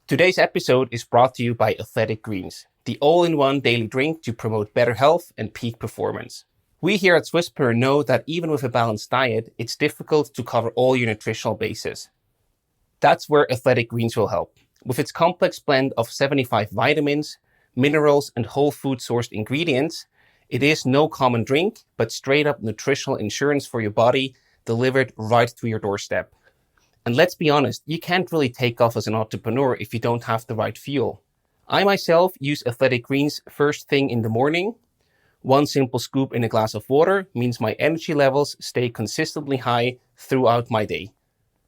Today's episode is brought to you by Athletic Greens, the all-in-one daily drink to promote better health and peak performance. We here at Swisspreneur know that even with a balanced diet, it's difficult to cover all your nutritional bases. That's where Athletic Greens will help. With its complex blend of 75 vitamins, minerals, and whole food sourced ingredients, it is no common drink, but straight up nutritional insurance for your body delivered right to your doorstep. And let's be honest, you can't really take off as an entrepreneur if you don't have the right fuel. I myself use Athletic Greens first thing in the morning. One simple scoop in a glass of water means my energy levels stay consistently high throughout my day.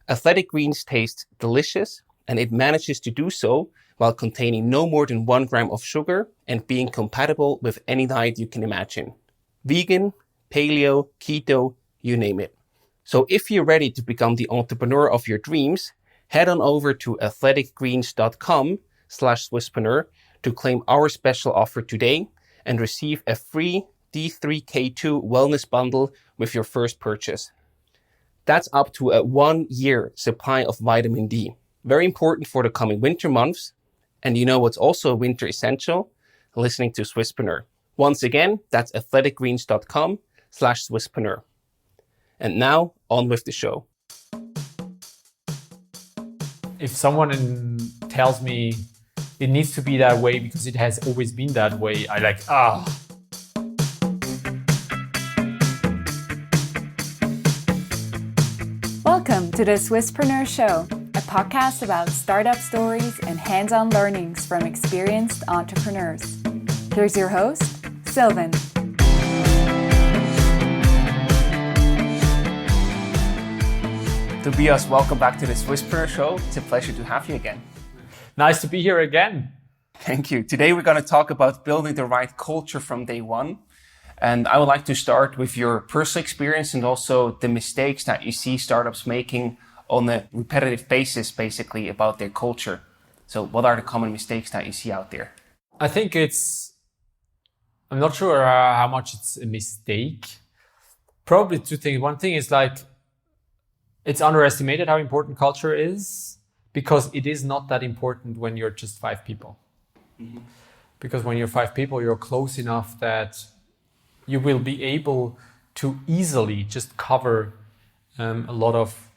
Athletic Greens tastes delicious, and it manages to do so while containing no more than 1 gram of sugar and being compatible with any diet you can imagine. Vegan, paleo, keto, you name it. So if you're ready to become the entrepreneur of your dreams, head on over to athleticgreens.com/Swisspreneur to claim our special offer today and receive a free D3K2 wellness bundle with your first purchase. That's up to a 1-year supply of vitamin D. Very important for the coming winter months. And you know what's also a winter essential? Listening to Swisspreneur. Once again, that's athleticgreens.com/Swisspreneur. And now, on with the show. If someone tells me it needs to be that way because it has always been that way, I like, Welcome to the Swisspreneur Show, a podcast about startup stories and hands-on learnings from experienced entrepreneurs. Here's your host, Sylvan. Tobias, welcome back to the Swisspreneur Show. It's a pleasure to have you again. Nice to be here again. Thank you. Today we're going to talk about building the right culture from day one. And I would like to start with your personal experience and also the mistakes that you see startups making on a repetitive basis, basically, about their culture. So what are the common mistakes that you see out there? I think I'm not sure how much it's a mistake. Probably two things. One thing is it's underestimated how important culture is, because it is not that important when you're just 5 people. Mm-hmm. Because when you're 5 people, you're close enough that you will be able to easily just cover a lot of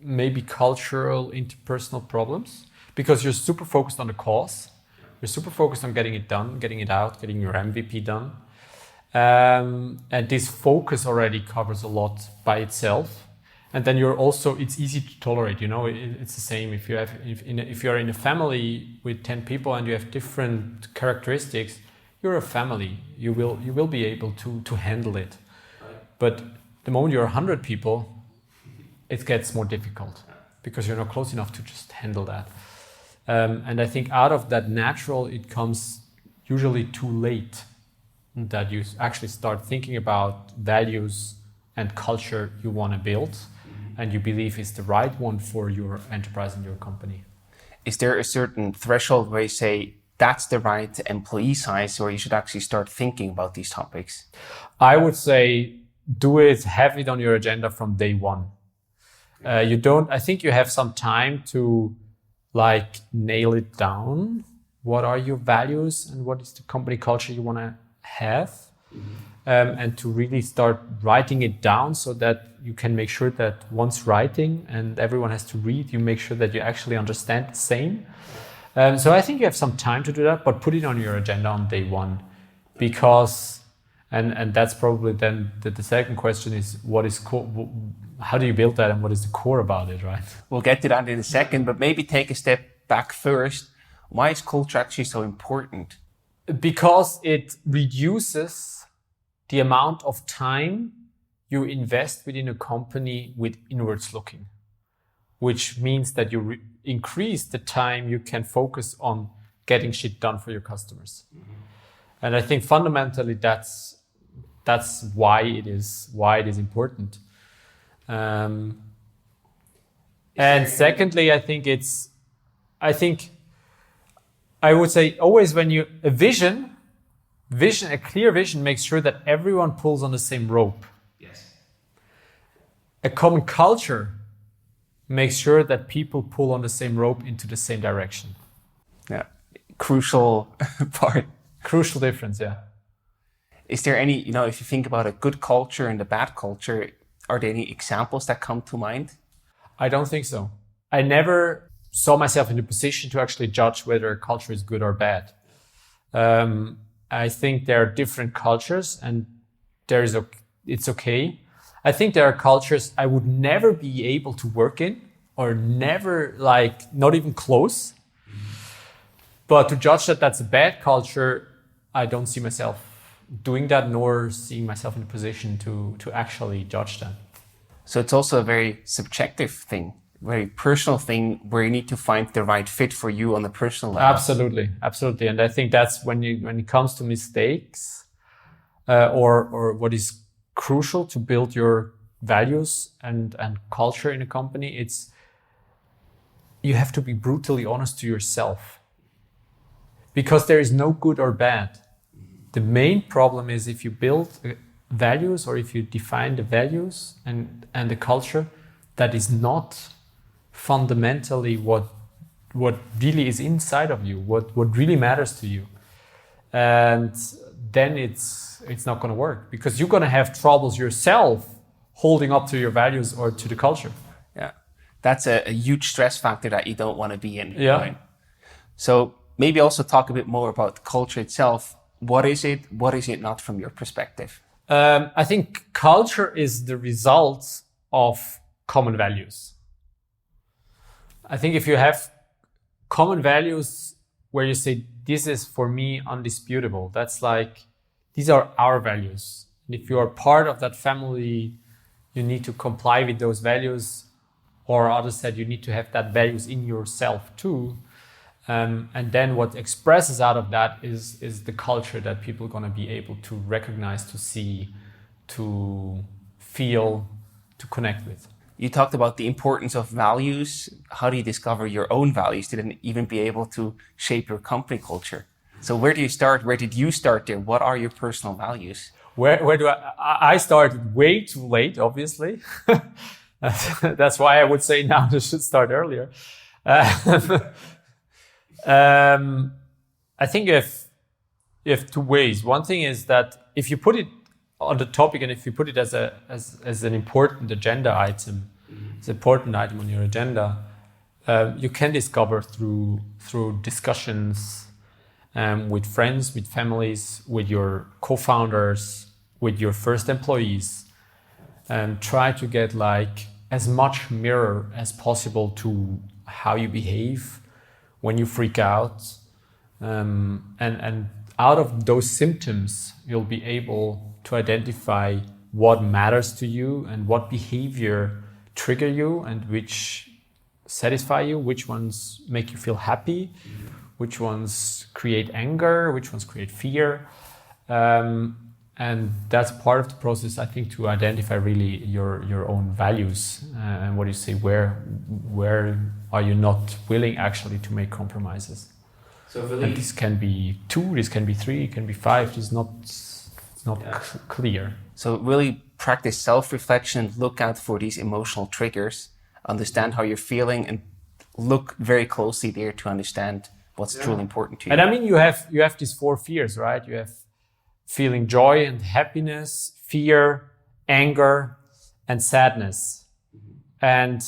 maybe cultural, interpersonal problems, because you're super focused on the cause. You're super focused on getting it done, getting it out, getting your MVP done. And this focus already covers a lot by itself. And then it's easy to tolerate, it's the same if you're in a family with 10 people and you have different characteristics, you're a family, you will be able to handle it. But the moment you're 100 people, it gets more difficult because you're not close enough to just handle that. And I think out of that natural, it comes usually too late that you actually start thinking about values and culture you want to build and you believe is the right one for your enterprise and your company. Is there a certain threshold where you say that's the right employee size, or you should actually start thinking about these topics? I would say have it on your agenda from day one. I think you have some time to nail it down. What are your values and what is the company culture you want to have? Mm-hmm. And to really start writing it down so that you can make sure that once writing and everyone has to read, you make sure that you actually understand the same. So I think you have some time to do that, but put it on your agenda on day one, because, and that's probably then the second question is what is how do you build that and what is the core about it, right? We'll get to that in a second, but maybe take a step back first. Why is culture actually so important? Because it reduces the amount of time you invest within a company with inwards looking, which means that you increase the time you can focus on getting shit done for your customers. Mm-hmm. And I think fundamentally that's why it is important. And secondly, I would say always when a clear vision makes sure that everyone pulls on the same rope. Yes. A common culture make sure that people pull on the same rope into the same direction. Yeah, crucial part. Crucial difference, yeah. Is there any, if you think about a good culture and a bad culture, are there any examples that come to mind? I don't think so. I never saw myself in a position to actually judge whether a culture is good or bad. I think there are different cultures, and it's okay. I think there are cultures I would never be able to work in, or never, not even close. But to judge that that's a bad culture, I don't see myself doing that, nor seeing myself in a position to actually judge that. So it's also a very subjective thing, very personal thing, where you need to find the right fit for you on the personal level. Absolutely. And I think that's when it comes to mistakes, or what is crucial to build your values and culture in a company, you have to be brutally honest to yourself, because there is no good or bad. The main problem is if you build values, or if you define the values and the culture that is not fundamentally what really is inside of you, what really matters to you, and then it's not going to work, because you're going to have troubles yourself holding up to your values or to the culture. Yeah, that's a huge stress factor that you don't want to be in. Yeah. Right? So maybe also talk a bit more about culture itself. What is it? What is it not from your perspective? I think culture is the result of common values. I think if you have common values where you say, this is for me undisputable, that's like, these are our values. And if you are part of that family, you need to comply with those values, or others said you need to have that values in yourself too. And then what expresses out of that is the culture that people are going to be able to recognize, to see, to feel, to connect with. You talked about the importance of values. How do you discover your own values to then even be able to shape your company culture? So where do you start? Where did you start there? What are your personal values? Where do I started way too late, obviously. That's why I would say now they should start earlier. I think you have two ways. One thing is that if you put it on the topic, and if you put it as an important agenda item, it's an important item on your agenda, you can discover through discussions with friends, with families, with your co-founders, with your first employees, and try to get as much mirror as possible to how you behave when you freak out, and out of those symptoms, you'll be able to identify what matters to you and what behavior trigger you and which satisfy you, which ones make you feel happy, which ones create anger, which ones create fear. And that's part of the process, I think, to identify really your own values, and what you say, where are you not willing actually to make compromises. So really, and this can be 2, this can be 3, it can be 5. It's not clear. So really practice self-reflection, look out for these emotional triggers, understand how you're feeling, and look very closely there to understand what's truly important to you. And I mean, you have these 4 fears, right? You have feeling joy and happiness, fear, anger, and sadness. And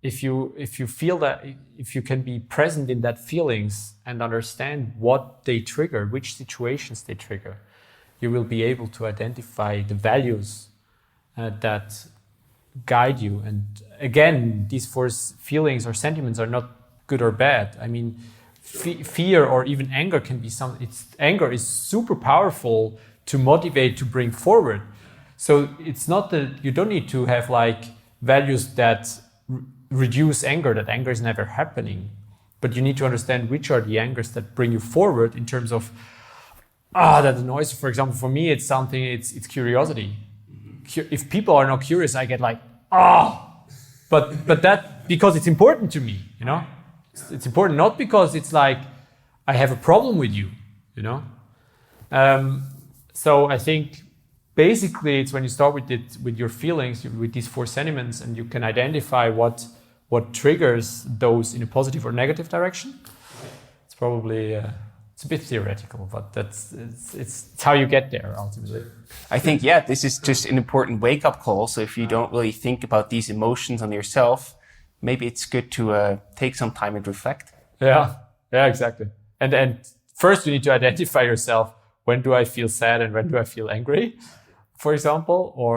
if you feel that, if you can be present in that feelings and understand what they trigger, which situations they trigger, you will be able to identify the values that guide you. And again, these 4 feelings or sentiments are not good or bad. I mean, fear or even anger can be anger is super powerful to motivate, to bring forward. So it's not that you don't need to have values that reduce anger, that anger is never happening, but you need to understand which are the angers that bring you forward in terms of that noise. For example, for me, it's curiosity. If people are not curious, I get but that because it's important to me, It's important not because it's I have a problem with you, So I think basically it's when you start with your feelings, with these 4 sentiments, and you can identify what what triggers those in a positive or negative direction. It's probably it's a bit theoretical, but it's how you get there ultimately. I think, yeah, this is just an important wake-up call. So if you don't really think about these emotions on yourself, maybe it's good to take some time and reflect. Yeah, exactly. And first you need to identify yourself. When do I feel sad and when do I feel angry, for example? Or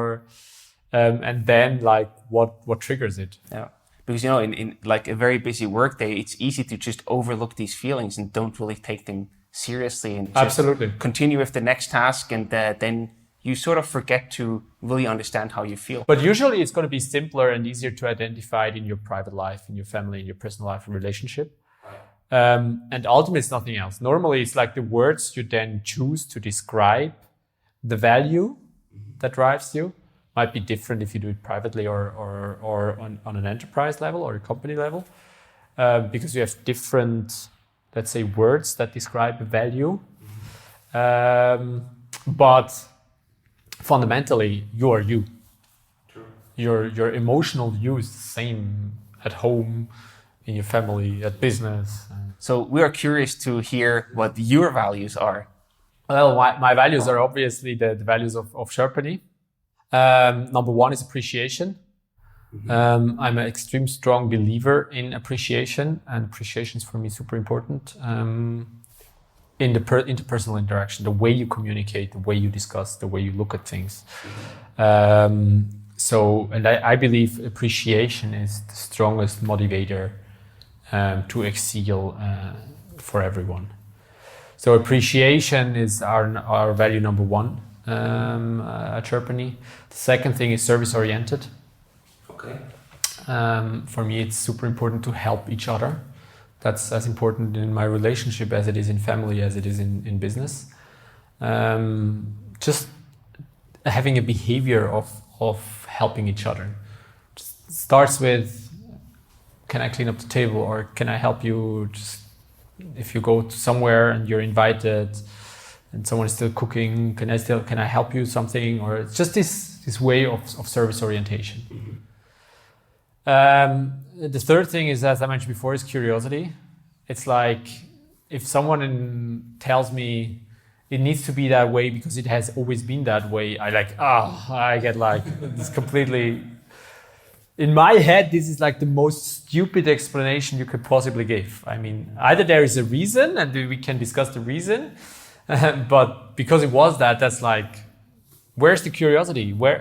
and then like what triggers it? Yeah. Because, you know, in like a very busy workday, it's easy to just overlook these feelings and don't really take them seriously and just Absolutely continue with the next task. And then you sort of forget to really understand how you feel. But usually it's going to be simpler and easier to identify it in your private life, in your family, in your personal life and relationship. And ultimately it's nothing else. Normally it's like the words you then choose to describe the value that drives you. Might be different if you do it privately or on an enterprise level or a company level, because you have different, let's say, words that describe a value. But fundamentally, you are you. True. Your emotional you is the same at home, in your family, at business. So we are curious to hear what your values are. Well, my values are obviously the values of Sherpany. Number one is appreciation. I'm an extreme strong believer in appreciation, and appreciation is for me super important in the interpersonal interaction, the way you communicate, the way you discuss, the way you look at things. So I believe appreciation is the strongest motivator to excel for everyone. So appreciation is our value number one. At Sherpany. The second thing is service-oriented. Okay. For me, it's super important to help each other. That's as important in my relationship as it is in family, as it is in business. Just having a behavior of helping each other. Just starts with, can I clean up the table, or can I help you? Just if you go to somewhere and you're invited, and someone is still cooking, can I help you something? Or it's just this way of service orientation. The third thing is, as I mentioned before, is curiosity. It's like if someone tells me it needs to be that way because it has always been that way, I get like this completely. In my head, this is like the most stupid explanation you could possibly give. I mean, either there is a reason and we can discuss the reason. But because it was that's like, where's the curiosity? Why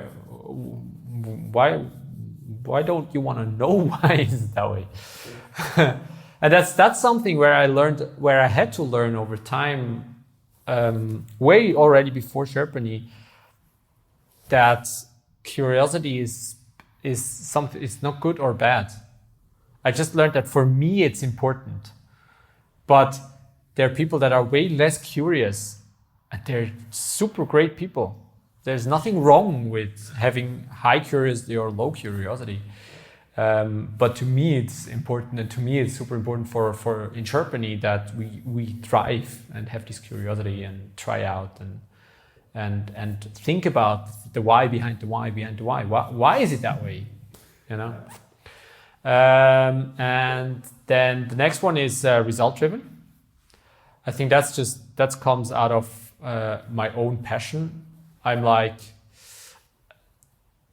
don't you want to know why is it that way? And that's something where I had to learn over time, way already before Sherpany, that curiosity is something. It's not good or bad. I just learned that for me it's important, but there are people that are way less curious, and they're super great people. There's nothing wrong with having high curiosity or low curiosity. But to me, it's important, and to me, it's super important for in Sherpany that we thrive and have this curiosity and try out and think about the why behind the why behind the why. Why is it that way? You know. And then the next one is result driven. I think that comes out of my own passion. I'm like,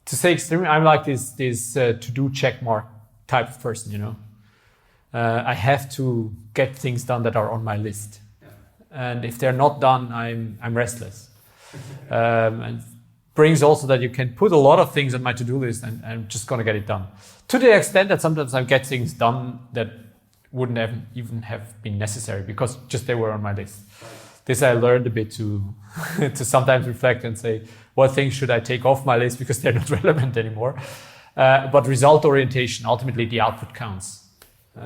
to say extreme, I'm like this to-do check mark type of person, you know. I have to get things done that are on my list, and if they're not done, I'm restless. And brings also that you can put a lot of things on my to-do list, and I'm just gonna get it done. To the extent that sometimes I get things done that wouldn't even have been necessary because just they were on my list. This I learned a bit to sometimes reflect and say, what things should I take off my list because they're not relevant anymore? But result orientation, ultimately the output counts.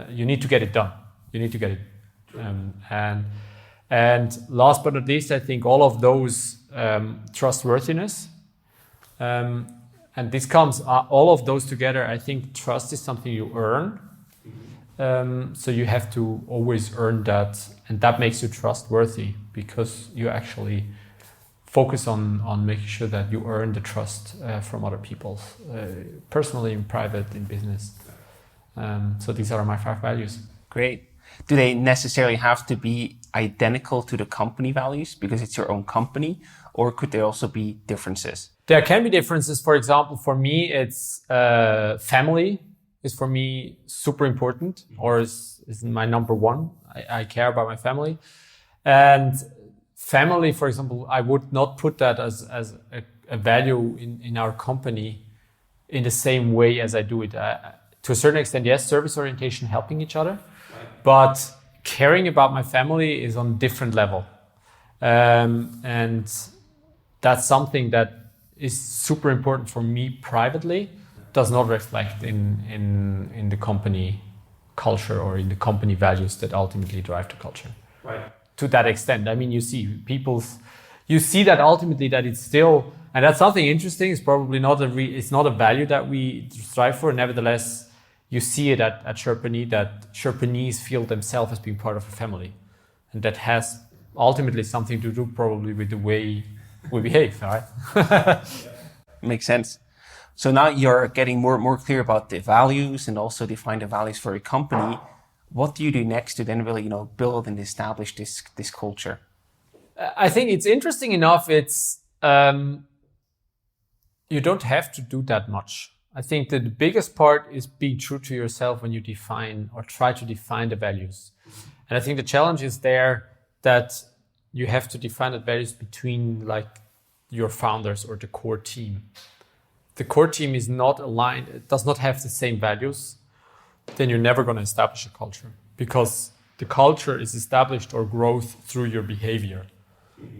You need to get it done. You need to get it. And last but not least, I think all of those trustworthiness. And this comes, all of those together, I think trust is something you earn. So you have to always earn that, and that makes you trustworthy because you actually focus on making sure that you earn the trust from other people, personally, in private, in business. So these are my 5 values. Great. Do they necessarily have to be identical to the company values because it's your own company, or could there also be differences? There can be differences. For example, for me, it's family is for me super important, or is my number one. I care about my family. And family, for example, I would not put that as a value in our company in the same way as I do it. To a certain extent, yes, service orientation, helping each other, but caring about my family is on a different level. And that's something that is super important for me privately, does not reflect in the company culture or in the company values that ultimately drive the culture. Right. To that extent, I mean, you see that ultimately that it's still, and that's something interesting. It's probably not it's not a value that we strive for. Nevertheless, you see it at Sherpany, that Sherpanese feel themselves as being part of a family, and that has ultimately something to do probably with the way we behave, right? Makes sense. So now you're getting more clear about the values and also define the values for your company. What do you do next to then really, build and establish this culture? I think it's interesting enough. It's you don't have to do that much. I think that the biggest part is being true to yourself when you define or try to define the values. And I think the challenge is there that you have to define the values between like your founders or the core team. The core team is not aligned, it does not have the same values, then you're never going to establish a culture, because the culture is established or growth through your behavior,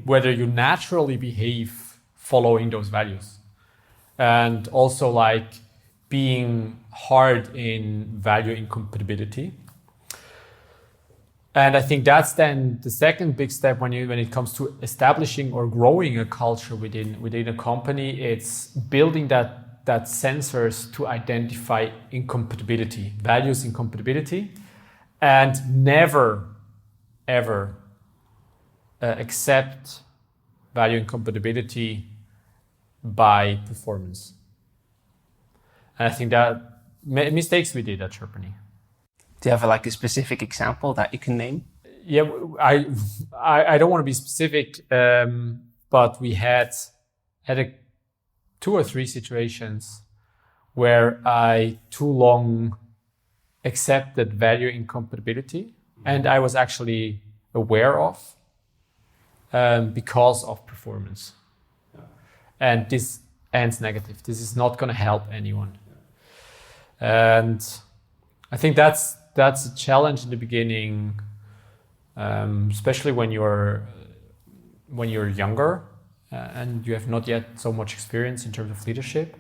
whether you naturally behave following those values. And also like being hard in value incompatibility. And I think that's then the second big step when it comes to establishing or growing a culture within a company. It's building that sensors to identify incompatibility, values incompatibility, and never ever accept value incompatibility by performance. And I think that mistakes we did at Sherpany. Do you have like a specific example that you can name? Yeah, I don't want to be specific, but we had 2 or 3 situations where I too long accepted value incompatibility, and I was actually aware of because of performance. And this ends negative. This is not going to help anyone. And I think that's a challenge in the beginning, especially when you're younger and you have not yet so much experience in terms of leadership,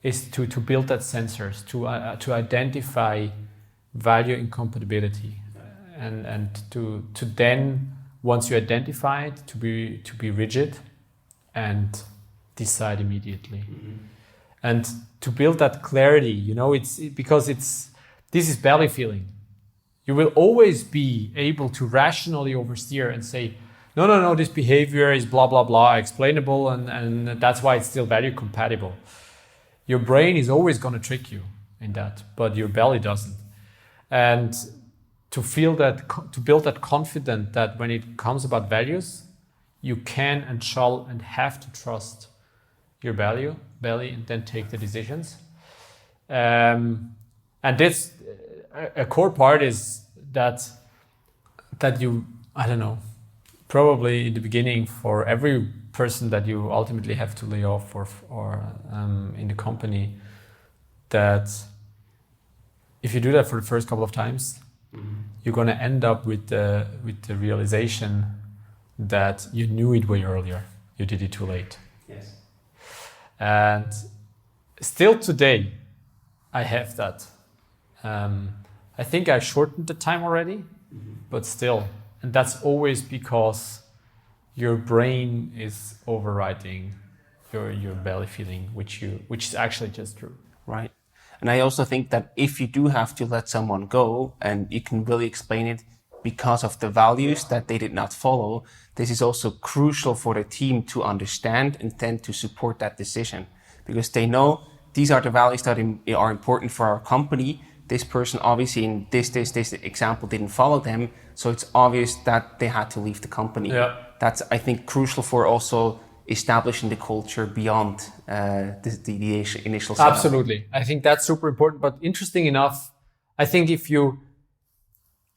is to build that sensors to identify value incompatibility, and to then, once you identify it, to be rigid and decide immediately. And to build that clarity, this is belly feeling. You will always be able to rationally oversteer and say, no, this behavior is blah, blah, blah, explainable, and that's why it's still value compatible. Your brain is always going to trick you in that, but your belly doesn't. And to build that confidence that when it comes about values, you can and shall and have to trust your belly, and then take the decisions. And this, a core part is that you, I don't know, probably in the beginning for every person that you ultimately have to lay off or in the company, that if you do that for the first couple of times, you're going to end up with the realization that you knew it way earlier. You did it too late. Yes. And still today, I have that. I think I shortened the time already, but still. And that's always because your brain is overriding your belly feeling, which is actually just true. Right. And I also think that if you do have to let someone go and you can really explain it because of the values that they did not follow, this is also crucial for the team to understand and then to support that decision, because they know these are the values that are important for our company, this person obviously in this example didn't follow them, so it's obvious that they had to leave the company. Yeah. That's, I think, crucial for also establishing the culture beyond the initial setup. Absolutely. I think that's super important. But interesting enough, I think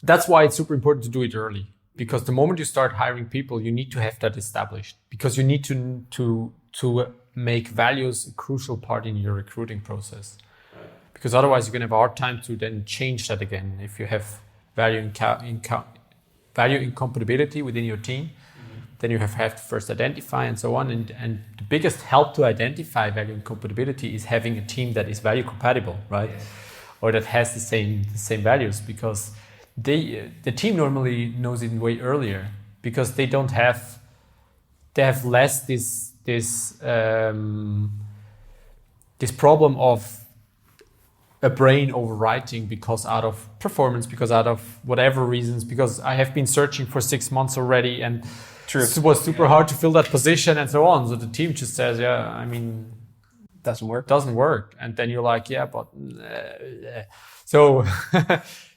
that's why it's super important to do it early. Because the moment you start hiring people, you need to have that established. Because you need to make values a crucial part in your recruiting process. Because otherwise you're going to have a hard time to then change that again. If you have value incompatibility within your team, then you have to first identify and so on. And the biggest help to identify value incompatibility is having a team that is value compatible, right? Yes. Or that has the same values, because the team normally knows it way earlier, because they have less this problem of a brain overwriting because out of performance, because out of whatever reasons, because I have been searching for 6 months already and it was super hard to fill that position and so on. So the team just says, doesn't work. And then you're like, so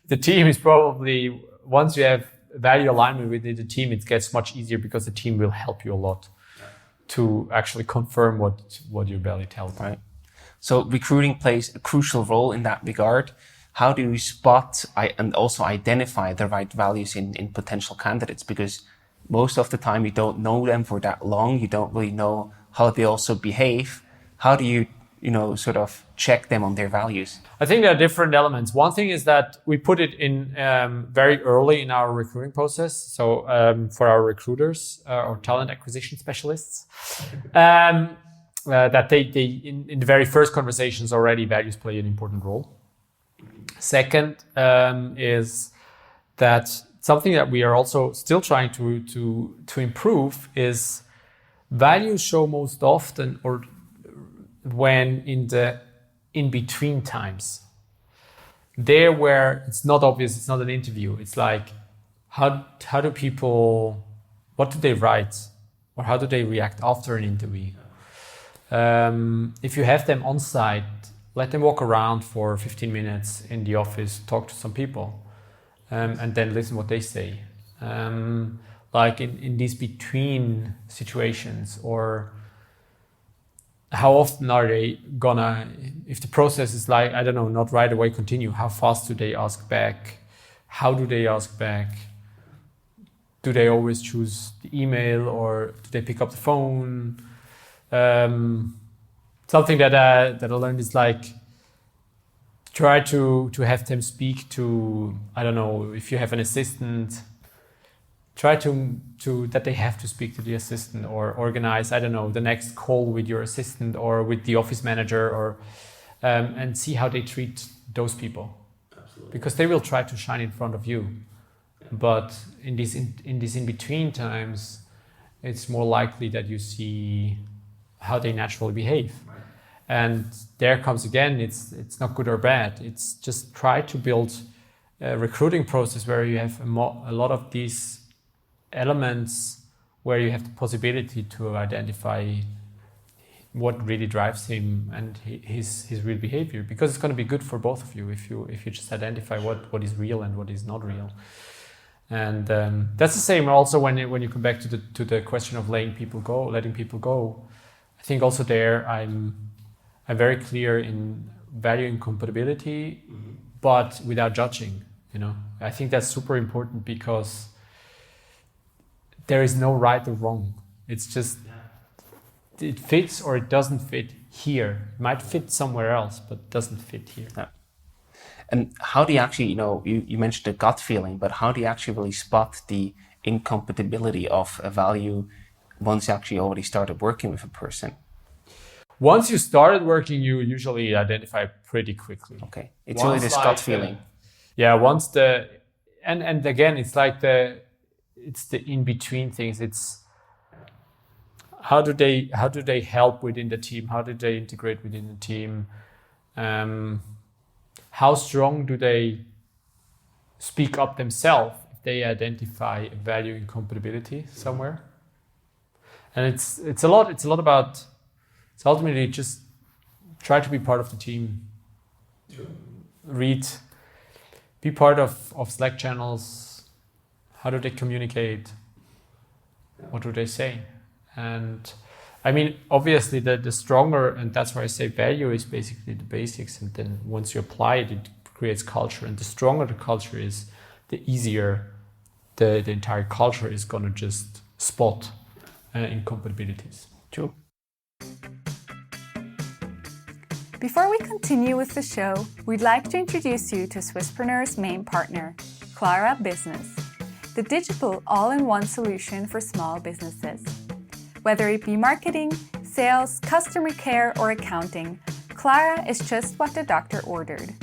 the team is probably, once you have value alignment within the team, it gets much easier, because the team will help you a lot to actually confirm what your belly tells you. Right. So recruiting plays a crucial role in that regard. How do you spot and also identify the right values in potential candidates? Because most of the time you don't know them for that long. You don't really know how they also behave. How do you sort of check them on their values? I think there are different elements. One thing is that we put it in very early in our recruiting process. So for our recruiters or talent acquisition specialists, that they in the very first conversations already, values play an important role. Second is that something that we are also still trying to improve is values show most often or when in the in-between times. There where it's not obvious, it's not an interview. It's like, how do people, what do they write? Or how do they react after an interview? If you have them on site, let them walk around for 15 minutes in the office, talk to some people, and then listen what they say. Like in these between situations, or how often are they gonna, if the process is like, I don't know, not right away continue, how fast do they ask back? How do they ask back? Do they always choose the email, or do they pick up the phone? Something that I learned is like, try to have them speak to, I don't know, if you have an assistant, try to that they have to speak to the assistant, or organize, I don't know, the next call with your assistant or with the office manager, or and see how they treat those people. Absolutely. Because they will try to shine in front of you. But in these in-between times, it's more likely that you see how they naturally behave. Right. And there comes again, it's not good or bad. It's just try to build a recruiting process where you have a lot of these elements where you have the possibility to identify what really drives him and his real behavior, because it's going to be good for both of you if you just identify what is real and what is not real. And that's the same also when you come back to the question of letting people go. I think also there I'm very clear in value incompatibility, but without judging. I think that's super important, because there is no right or wrong. It's just it fits or it doesn't fit here. It might fit somewhere else, but doesn't fit here. Yeah. And how do you actually, you mentioned the gut feeling, but how do you actually really spot the incompatibility of a value once you actually already started working with a person? Once you started working, you usually identify pretty quickly. Okay. It's really this gut feeling. Once and again, it's like it's the in-between things. It's how do they help within the team? How do they integrate within the team? How strong do they speak up themselves if they identify a value incompatibility somewhere? And it's a lot about, it's ultimately just try to be part of the team. be part of Slack channels. How do they communicate? What do they say? And I mean, obviously the stronger, and that's why I say value is basically the basics. And then once you apply it, it creates culture. And the stronger the culture is, the easier the entire culture is going to just spot incompatibilities. True. Before we continue with the show, we'd like to introduce you to Swisspreneurs' main partner, Clara Business, the digital all-in-one solution for small businesses. Whether it be marketing, sales, customer care, or accounting, Clara is just what the doctor ordered.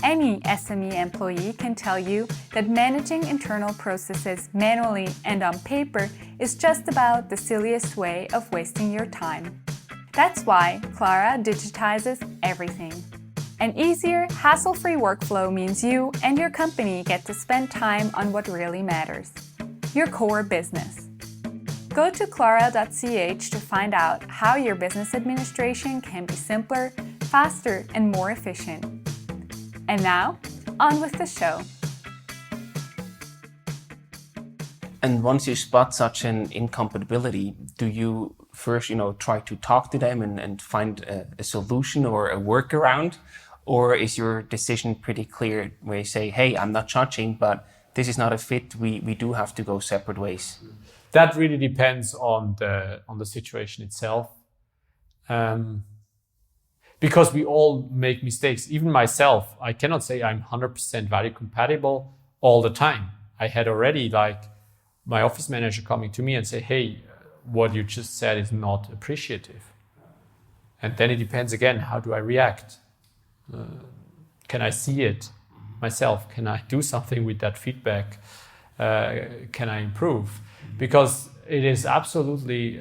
Any SME employee can tell you that managing internal processes manually and on paper is just about the silliest way of wasting your time. That's why Clara digitizes everything. An easier, hassle-free workflow means you and your company get to spend time on what really matters, your core business. Go to clara.ch to find out how your business administration can be simpler, faster, and more efficient. And now, on with the show. And once you spot such an incompatibility, do you first, try to talk to them and find a solution or a workaround? Or is your decision pretty clear where you say, hey, I'm not judging, but this is not a fit. We do have to go separate ways? That really depends on the situation itself. Because we all make mistakes. Even myself, I cannot say I'm 100% value compatible all the time. I had already my office manager coming to me and say, hey, what you just said is not appreciative. And then it depends again, how do I react? Can I see it myself? Can I do something with that feedback? Can I improve? Because it is absolutely,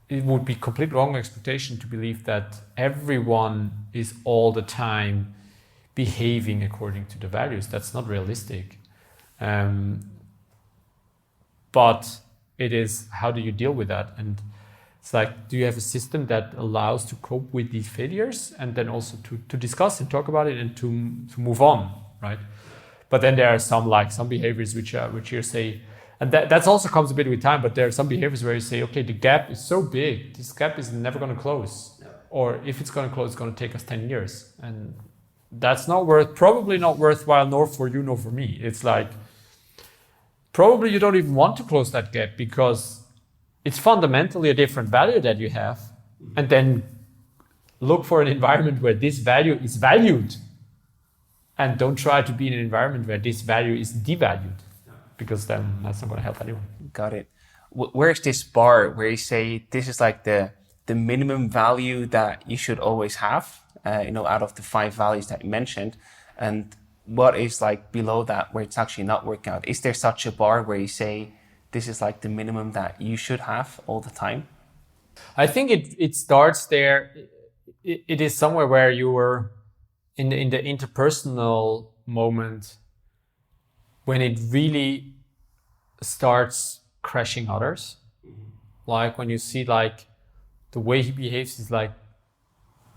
it would be complete wrong expectation to believe that everyone is all the time behaving according to the values. That's not realistic. But it is, how do you deal with that? And it's do you have a system that allows to cope with these failures and then also to discuss and talk about it and to move on, right? But then there are some behaviors which you say, and that also comes a bit with time, but there are some behaviors where you say, okay, the gap is so big, this gap is never going to close. Or if it's going to close, it's going to take us 10 years. And that's probably not worthwhile, nor for you, nor for me. It's probably you don't even want to close that gap because it's fundamentally a different value that you have. And then look for an environment where this value is valued. And don't try to be in an environment where this value is devalued, because then that's not going to help anyone. Got it. Where's this bar where you say this is the minimum value that you should always have, out of the 5 values that you mentioned, and what is below that where it's actually not working out? Is there such a bar where you say this is the minimum that you should have all the time? I think it starts there. It is somewhere where you were in the interpersonal moment when it really starts crashing others. When you see the way he behaves is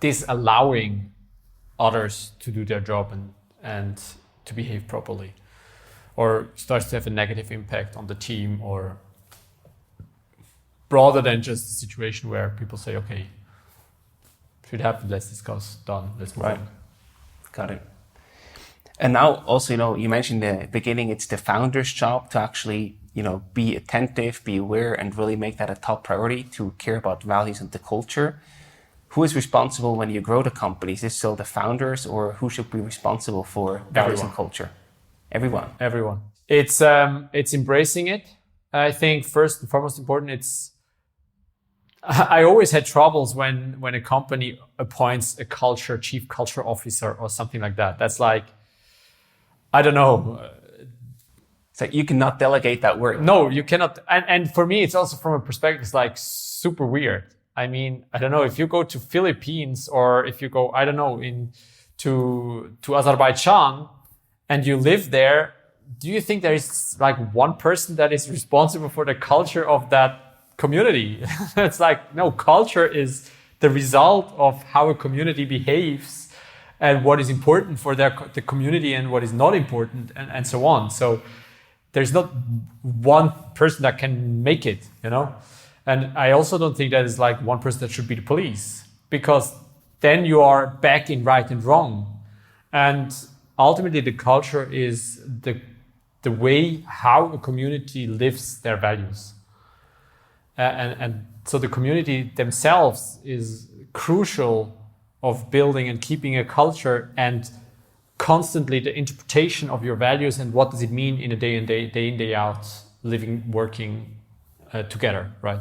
disallowing others to do their job and to behave properly, or starts to have a negative impact on the team, or rather than just a situation where people say, okay, should happen, let's discuss, done, let's move on. Got it. And now also, you mentioned in the beginning, it's the founder's job to actually, be attentive, be aware, and really make that a top priority to care about values and the culture. Who is responsible when you grow the company? Is this still the founders, or who should be responsible for values and culture? Everyone. It's embracing it. I think first and foremost important, I always had troubles when a company appoints a chief culture officer or something like that. That's I don't know. It's you cannot delegate that work. No, you cannot. And for me, it's also from a perspective, it's super weird. I mean, I don't know, if you go to Philippines or if you go, I don't know, to Azerbaijan and you live there, do you think there is one person that is responsible for the culture of that community? It's no, culture is the result of how a community behaves and what is important for the community and what is not important, and so on. So there's not one person that can make it, you know? And I also don't think that is like one person that should be the police, because then you are back in right and wrong. And ultimately the culture is the way how a community lives their values. And so the community themselves is crucial of building and keeping a culture, and constantly the interpretation of your values and what does it mean in a day in, day out, living, working together, right?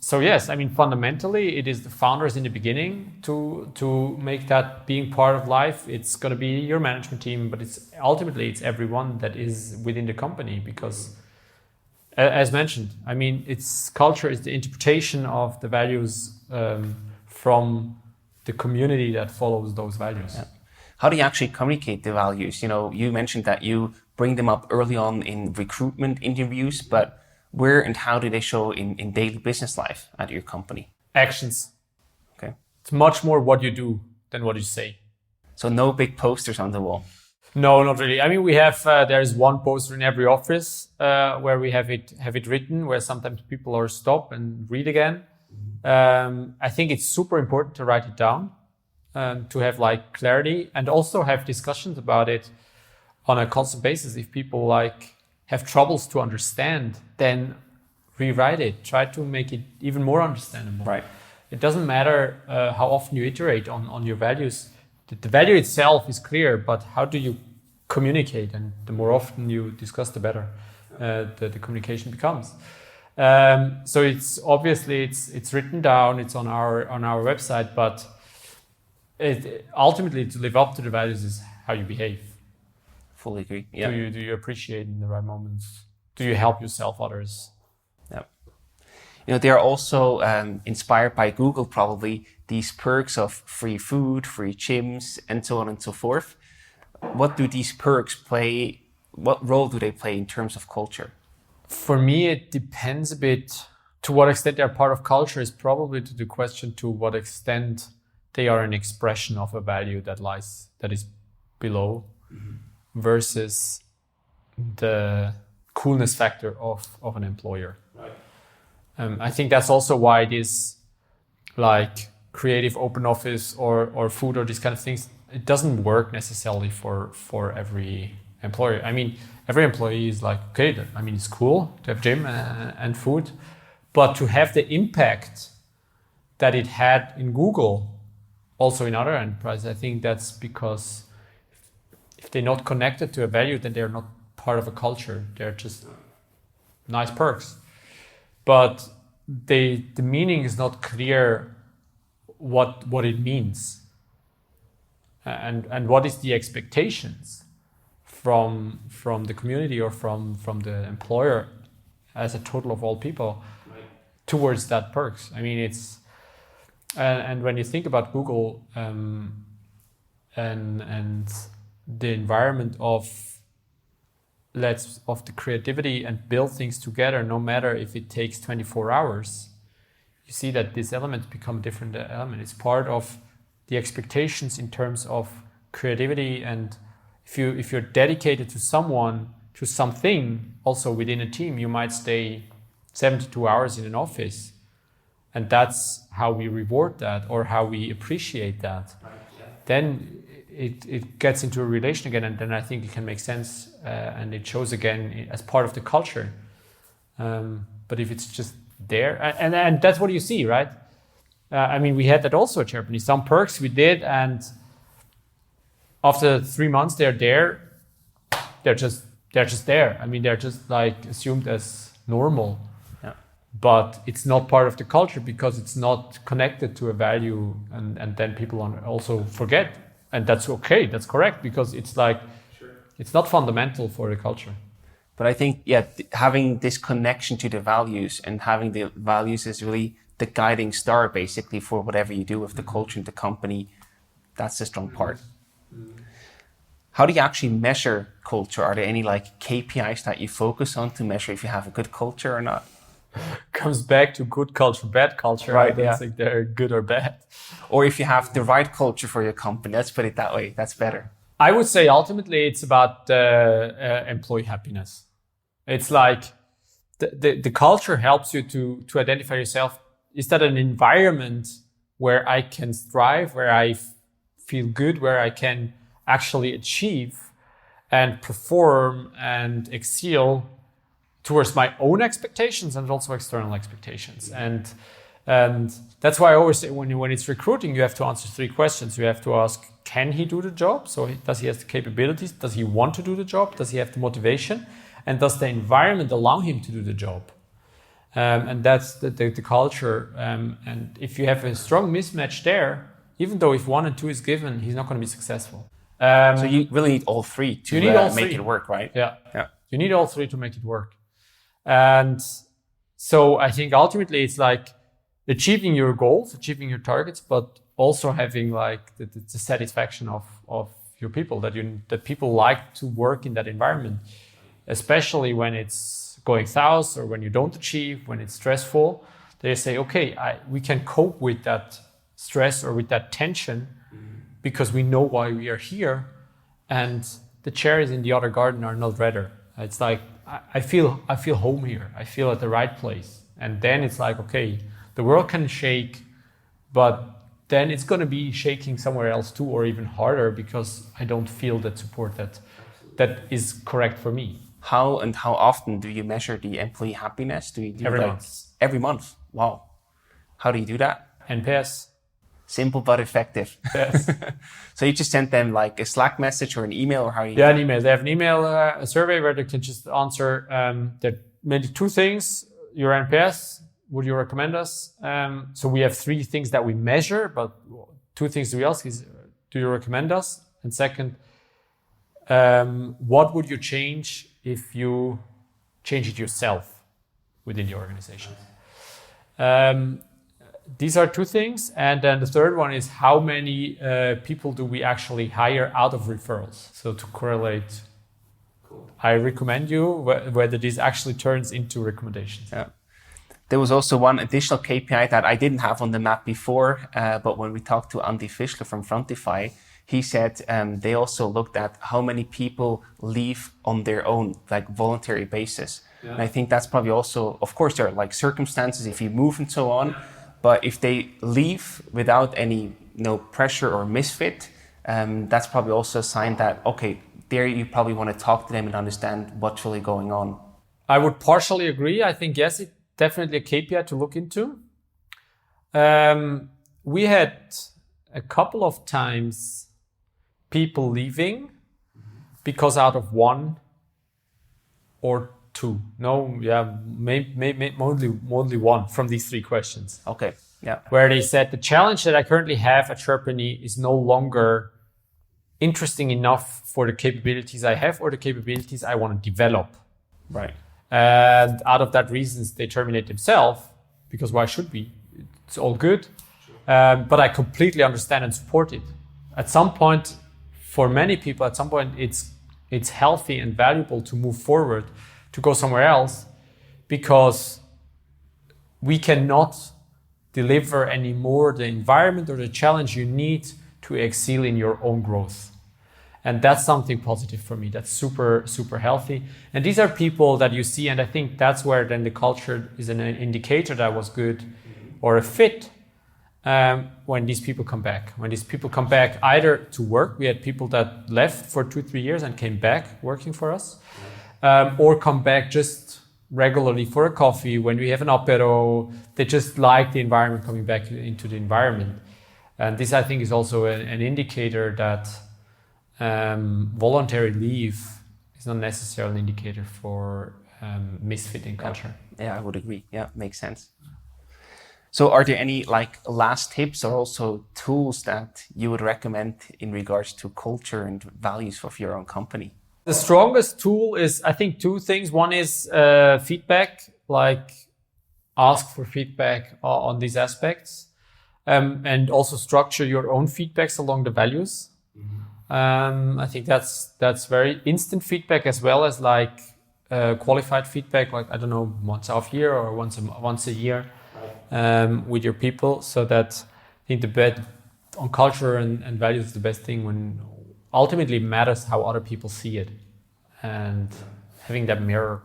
So yes, I mean, fundamentally, it is the founders in the beginning to make that being part of life. It's going to be your management team, but it's everyone that is within the company, because as mentioned, I mean, its culture is the interpretation of the values from the community that follows those values. Yeah. How do you actually communicate the values? You know, you mentioned that you bring them up early on in recruitment interviews, but where and how do they show in daily business life at your company? Actions. Okay. It's much more what you do than what you say. So no big posters on the wall? No, not really. I mean, we have, there is one poster in every office where we have it written, where sometimes people are stop and read again. I think it's super important to write it down, to have like clarity, and also have discussions about it on a constant basis. If people like have troubles to understand, then rewrite it. Try to make it even more understandable. Right. It doesn't matter how often you iterate on your values. The value itself is clear, but how do you communicate? And the more often you discuss, the better the communication becomes. So it's obviously it's written down. It's on our website, but ultimately to live up to the values is how you behave. Fully agree. Yeah. Do you appreciate in the right moments? Do you help yourself, others? Yeah. You know, they are also inspired by Google, probably, these perks of free food, free gyms, and so on and so forth. What do these perks play? What role do they play in terms of culture? For me, it depends a bit. To what extent they're part of culture is probably to the question to what extent they are an expression of a value that is below, versus the coolness factor of an employer. Right. I think that's also why it is like creative open office or food or these kind of things. It doesn't work necessarily for every employer. I mean, every employee is like, okay, I mean, it's cool to have gym and food, but to have the impact that it had in Google, also in other enterprises, I think that's because if they're not connected to a value, then they're not part of a culture. They're just nice perks. But the meaning is not clear what it means. And what is the expectations from the community or from the employer as a total of all people towards that perks. I mean, it's and when you think about Google and the environment of the creativity and build things together, no matter if it takes 24 hours, you see that these elements become a different element. It's part of the expectations in terms of creativity, and if you're dedicated to something, also within a team, you might stay 72 hours in an office, and that's how we reward that or how we appreciate that. Right, yeah. Then it gets into a relation again, and then I think it can make sense, and it shows again as part of the culture. But if it's just there, and that's what you see, right? I mean, we had that also at Germany. Some perks we did, and after 3 months they're there. They're just there. I mean, they're just like assumed as normal. Yeah. But it's not part of the culture because it's not connected to a value, and then people also forget. And that's okay, that's correct, because it's like, it's not fundamental for the culture. But I think, having this connection to the values and having the values is really the guiding star, basically, for whatever you do with the culture in the company. That's the strong part. How do you actually measure culture? Are there any like KPIs that you focus on to measure if you have a good culture or not? comes back to good culture, bad culture. Right, I don't think they're good or bad. Or if you have the right culture for your company, let's put it that way. That's better. I would say ultimately it's about employee happiness. It's like the culture helps you to identify yourself. Is that an environment where I can thrive, where I feel good, where I can actually achieve and perform and excel towards my own expectations and also external expectations. And that's why I always say when it's recruiting, you have to answer 3 questions. You have to ask, can he do the job? So does he have the capabilities? Does he want to do the job? Does he have the motivation? And does the environment allow him to do the job? And that's the culture. And if you have a strong mismatch there, even though if 1 and 2 is given, he's not going to be successful. So you really need all 3 to make it work, right? Yeah. You need all 3 to make it work. And so I think ultimately it's like achieving your goals, achieving your targets, but also having like the satisfaction of your people, that people like to work in that environment, especially when it's going south or when you don't achieve, when it's stressful. They say, okay, we can cope with that stress or with that tension because we know why we are here, and the cherries in the other garden are not redder. It's like I feel home here. I feel at the right place, and then it's like, okay, the world can shake, but then it's going to be shaking somewhere else too, or even harder, because I don't feel that support that is correct for me. How often do you measure the employee happiness? Do you do Every month. Every month? Wow. How do you do that? NPS. Simple but effective. Yes. So you just send them like a Slack message or an email, or how do you? Yeah, an email. They have an email, a survey where they can just answer that maybe 2 things. Your NPS, would you recommend us? So we have 3 things that we measure, but 2 things we ask is, do you recommend us? And second, what would you change if you change it yourself within the organization? These are 2 things. And then the third one is, how many people do we actually hire out of referrals? So to correlate, I recommend you, whether this actually turns into recommendations. Yeah. There was also one additional KPI that I didn't have on the map before, but when we talked to Andy Fischler from Frontify, he said they also looked at how many people leave on their own, like voluntary basis. Yeah. And I think that's probably also, of course, there are like circumstances if you move and so on, but if they leave without any pressure or misfit, that's probably also a sign that, okay, there you probably want to talk to them and understand what's really going on. I would partially agree. I think, yes, it's definitely a KPI to look into. We had a couple of times people leaving because out of 1 or 2. No, yeah, maybe only 1 from these 3 questions. Okay, yeah. Where they said the challenge that I currently have at Sherpany is no longer interesting enough for the capabilities I have or the capabilities I want to develop. Right. And out of that reasons, they terminate themselves, because why should we? It's all good. But I completely understand and support it. At some point, for many people, at some point, it's healthy and valuable to move forward, to go somewhere else, because we cannot deliver anymore the environment or the challenge you need to excel in your own growth. And that's something positive for me. That's super, super healthy. And these are people that you see, and I think that's where then the culture is an indicator that was good or a fit when these people come back. When these people come back either to work, we had people that left for 2-3 years and came back working for us, or come back just regularly for a coffee when we have an apero. They just like the environment, coming back into the environment. And this, I think, is also an indicator that voluntary leave is not necessarily an indicator for misfitting culture. Yeah, I would agree. Yeah, makes sense. So are there any last tips or also tools that you would recommend in regards to culture and values of your own company? The strongest tool is, I think, 2 things. One is feedback, like ask for feedback on these aspects, and also structure your own feedbacks along the values. I think that's very instant feedback, as well as qualified feedback, like, I don't know, once a year or once a year with your people, so that I think the bet on culture and values is the best thing when ultimately matters how other people see it, and having that mirror.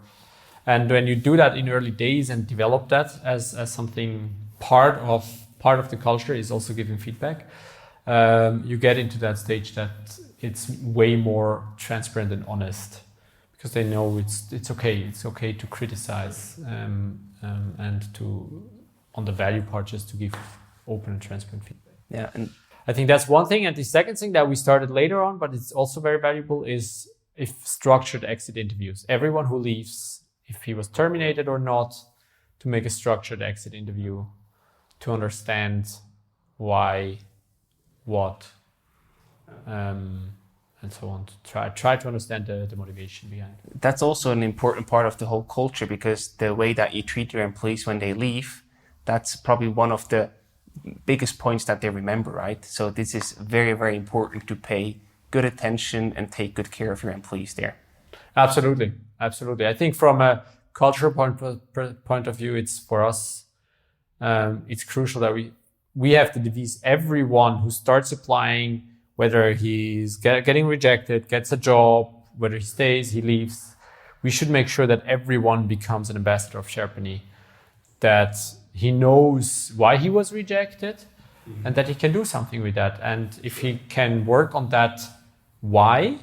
And when you do that in early days and develop that as something part of the culture is also giving feedback, you get into that stage that it's way more transparent and honest, because they know it's okay to criticize and to, on the value part, just to give open and transparent feedback. Yeah, and I think that's one thing. And the second thing that we started later on, but it's also very valuable, is if structured exit interviews. Everyone who leaves, if he was terminated or not, to make a structured exit interview to understand why, what, and so on. To try to understand the motivation behind it. that's also an important part of the whole culture, because the way that you treat your employees when they leave, that's probably one of the biggest points that they remember, right? So this is very, very important to pay good attention and take good care of your employees there. Absolutely. I think from a cultural point of view, it's for us, it's crucial that we have to devise everyone who starts applying, whether he's getting rejected, gets a job, whether he stays, he leaves. We should make sure that everyone becomes an ambassador of Sharpeny, that he knows why he was rejected, and that he can do something with that. And if he can work on that why,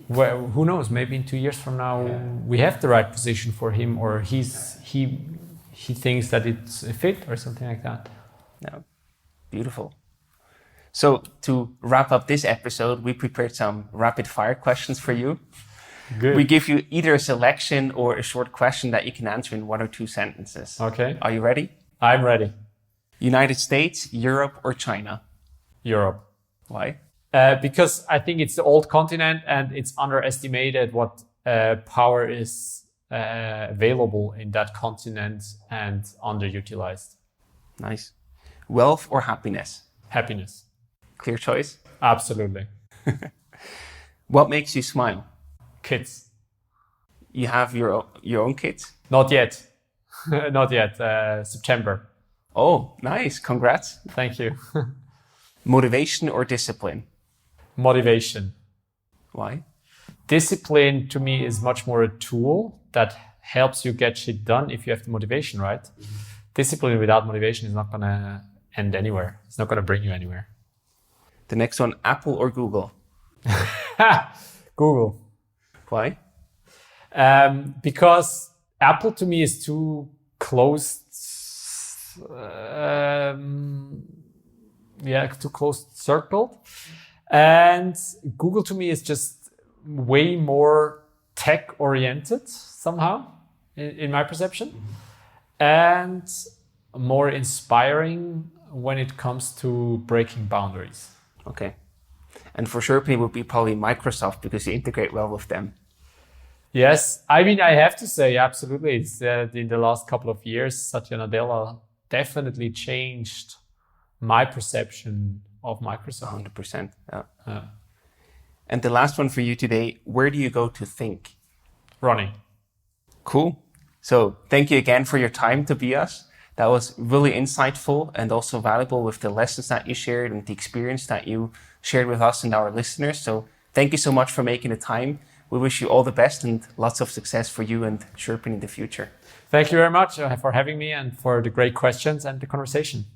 well, who knows, maybe in 2 years from now, we have the right position for him, or he thinks that it's a fit or something like that. No, beautiful. So to wrap up this episode, we prepared some rapid fire questions for you. Good. We give you either a selection or a short question that you can answer in 1 or 2 sentences. Okay. Are you ready? I'm ready. United States, Europe, or China? Europe. Why? Because I think it's the old continent and it's underestimated what power is available in that continent and underutilized. Nice. Wealth or happiness? Happiness. Clear choice. Absolutely. What makes you smile? Kids. You have your own kids? Not yet. Not yet. September. Oh, nice. Congrats. Thank you. Motivation or discipline? Motivation. Why? Discipline to me is much more a tool that helps you get shit done if you have the motivation, right? Mm-hmm. Discipline without motivation is not going to end anywhere. It's not going to bring you anywhere. The next one, Apple or Google? Google. Why? Because Apple to me is too closed. Too close circled. And Google to me is just way more tech oriented somehow, in my perception, and more inspiring when it comes to breaking boundaries. Okay. And for Sharpeny would be probably Microsoft, because you integrate well with them. Yes, I mean, I have to say, absolutely. It's in the last couple of years, Satya Nadella definitely changed my perception of Microsoft. 100%. Yeah. And the last one for you today, where do you go to think? Running. Cool. So thank you again for your time, Tobias. That was really insightful and also valuable with the lessons that you shared and the experience that you shared with us and our listeners. So thank you so much for making the time. We wish you all the best and lots of success for you and Sharpeny in the future. Thank you very much for having me and for the great questions and the conversation.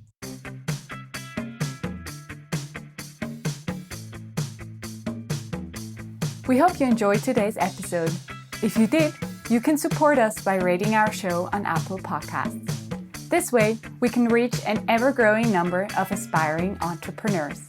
We hope you enjoyed today's episode. If you did, you can support us by rating our show on Apple Podcasts. This way, we can reach an ever-growing number of aspiring entrepreneurs.